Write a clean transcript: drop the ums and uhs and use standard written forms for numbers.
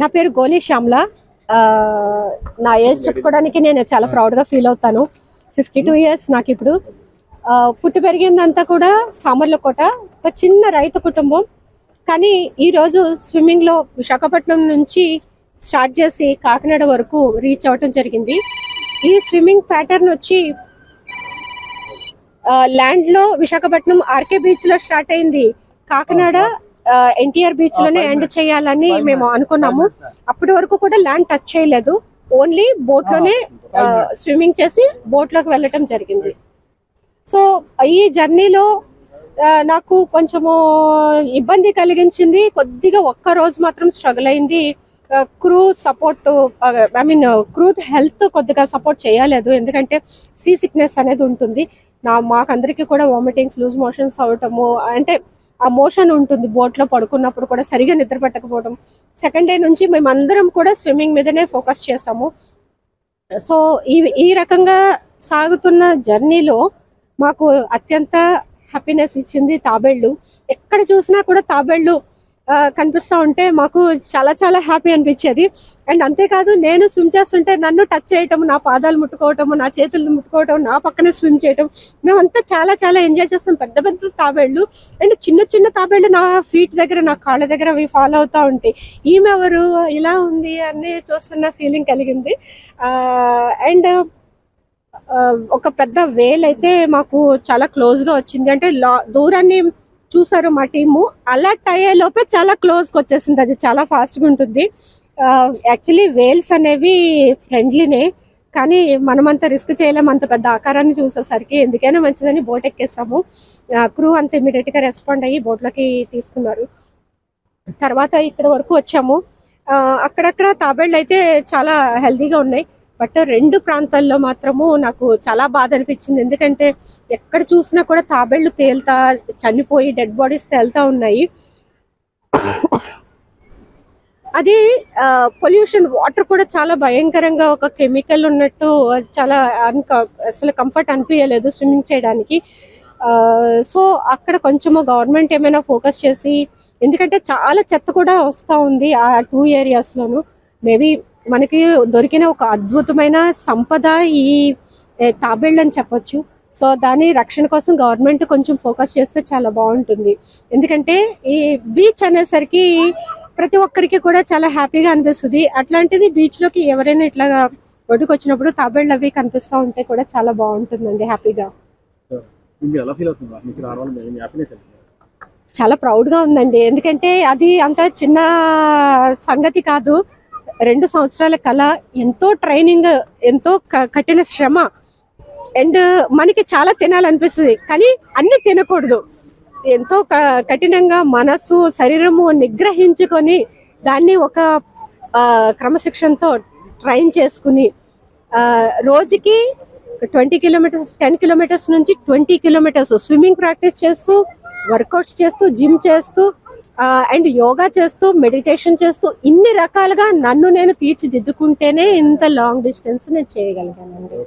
నా పేరు గోలి శ్యామ్ల. నా ఏజ్ చెప్పుకోవడానికి నేను చాలా ప్రౌడ్గా ఫీల్ అవుతాను. 52 years నాకు ఇప్పుడు. పుట్టి పెరిగిందంతా కూడా సామర్లకోట, ఒక చిన్న రైతు కుటుంబం. కానీ ఈరోజు స్విమ్మింగ్లో విశాఖపట్నం నుంచి స్టార్ట్ చేసి కాకినాడ వరకు రీచ్ అవ్వటం జరిగింది. ఈ స్విమ్మింగ్ ప్యాటర్న్ వచ్చి ల్యాండ్లో విశాఖపట్నం ఆర్కే బీచ్లో స్టార్ట్ అయింది. కాకినాడ ఎన్టీఆర్ బీచ్ లోనే ఎండ్ చేయాలని మేము అనుకున్నాము. అప్పటి వరకు కూడా ల్యాండ్ టచ్ చేయలేదు, ఓన్లీ బోట్ లోనే స్విమ్మింగ్ చేసి బోట్ లోకి వెళ్ళటం జరిగింది. సో ఈ జర్నీలో నాకు కొంచెము ఇబ్బంది కలిగించింది. కొద్దిగా ఒక్క రోజు మాత్రం స్ట్రగుల్ అయింది. క్రూ సపోర్ట్, క్రూ హెల్త్ కొద్దిగా సపోర్ట్ చేయలేదు. ఎందుకంటే సీ సిక్నెస్ అనేది ఉంటుంది. మాకందరికీ కూడా వామిటింగ్స్, లూజ్ మోషన్స్ అవటము, అంటే ఆ మోషన్ ఉంటుంది. బోట్లో పడుకున్నప్పుడు కూడా సరిగా నిద్ర పట్టకపోవడం. సెకండ్ డే నుంచి మేమందరం కూడా స్విమ్మింగ్ మీదనే ఫోకస్ చేసాము. సో ఈ రకంగా సాగుతున్న జర్నీలో మాకు అత్యంత హ్యాపీనెస్ ఇచ్చింది తాబేళ్లు. ఎక్కడ చూసినా కూడా తాబేళ్లు కనిపిస్తూ ఉంటే మాకు చాలా చాలా హ్యాపీ అనిపించేది. అండ్ అంతేకాదు, నేను స్విమ్ చేస్తుంటే నన్ను టచ్ చేయటం, నా పాదాలు ముట్టుకోవటము, నా చేతులు ముట్టుకోవటం, నా పక్కనే స్విమ్ చేయటం, మేమంతా చాలా చాలా ఎంజాయ్ చేస్తాం. పెద్ద పెద్ద తాబేళ్లు అండ్ చిన్న చిన్న తాబేళ్లు నా ఫీట్ దగ్గర, నా కాళ్ళ దగ్గర అవి ఫాలో అవుతూ ఉంటాయి. ఈమె ఎవరు ఇలా ఉంది అని చూస్తున్న ఫీలింగ్ కలిగింది. అండ్ ఒక పెద్ద వేల్ అయితే మాకు చాలా క్లోజ్గా వచ్చింది. అంటే దూరాన్ని చూసారు మా టీము, అలర్ట్ అయ్యే లోపే చాలా క్లోజ్కి వచ్చేసింది. అది చాలా ఫాస్ట్గా ఉంటుంది. యాక్చువల్లీ వేల్స్ అనేవి ఫ్రెండ్లీనే, కానీ మనమంతా రిస్క్ చేయలేము అంత పెద్ద ఆకారాన్ని చూసేసరికి. ఎందుకైనా మంచిదని బోట్ ఎక్కేస్తాము. క్రూ అంత ఇమీడియట్గా రెస్పాండ్ అయ్యి బోట్లోకి తీసుకున్నారు. తర్వాత ఇక్కడ వరకు వచ్చాము. అక్కడక్కడ తాబేళ్ళు అయితే చాలా హెల్తీగా ఉన్నాయి. బట్ 2 ప్రాంతాల్లో మాత్రము నాకు చాలా బాధ అనిపించింది. ఎందుకంటే ఎక్కడ చూసినా కూడా తాబేళ్లు తేలుతా, చనిపోయి డెడ్ బాడీస్ తేలుతా ఉన్నాయి. అది పొల్యూషన్, వాటర్ కూడా చాలా భయంకరంగా ఒక కెమికల్ ఉన్నట్టు, చాలా అసలు కంఫర్ట్ అనిపించలేదు స్విమ్మింగ్ చేయడానికి. సో అక్కడ కొంచెము గవర్నమెంట్ ఏమైనా ఫోకస్ చేసి, ఎందుకంటే చాలా చెత్త కూడా వస్తూ ఉంది ఆ 2 ఏరియాస్లోను. మేబీ మనకి దొరికిన ఒక అద్భుతమైన సంపద ఈ తాబేళ్ళు అని చెప్పొచ్చు. సో దాని రక్షణ కోసం గవర్నమెంట్ కొంచెం ఫోకస్ చేస్తే చాలా బాగుంటుంది. ఎందుకంటే ఈ బీచ్ అనేసరికి ప్రతి ఒక్కరికి కూడా చాలా హ్యాపీగా అనిపిస్తుంది. అట్లాంటిది బీచ్లోకి ఎవరైనా ఇట్లా ఒడ్డుకు వచ్చినప్పుడు తాబేళ్ళు అవి కనిపిస్తూ ఉంటే కూడా చాలా బాగుంటుందండి, హ్యాపీగా. చాలా ప్రౌడ్గా ఉందండి. ఎందుకంటే అది అంత చిన్న సంగతి కాదు. 2 సంవత్సరాల కళ, ఎంతో ట్రైనింగ్, ఎంతో కఠిన శ్రమ. అండ్ మనకి చాలా తినాలనిపిస్తుంది, కానీ అన్ని తినకూడదు. ఎంతో కఠినంగా మనసు, శరీరము నిగ్రహించుకొని దాన్ని ఒక క్రమశిక్షణతో ట్రైన్ చేసుకుని రోజుకి 20 kilometers, 10 kilometers నుంచి 20 kilometers స్విమ్మింగ్ ప్రాక్టీస్ చేస్తూ, వర్కౌట్స్ చేస్తూ, జిమ్ చేస్తూ, అండ్ యోగా చేస్తూ, మెడిటేషన్ చేస్తూ, ఇన్ని రకాలుగా నన్ను నేను తీర్చిదిద్దుకుంటేనే ఇంత లాంగ్ డిస్టెన్స్ నేను చేయగలిగానండి.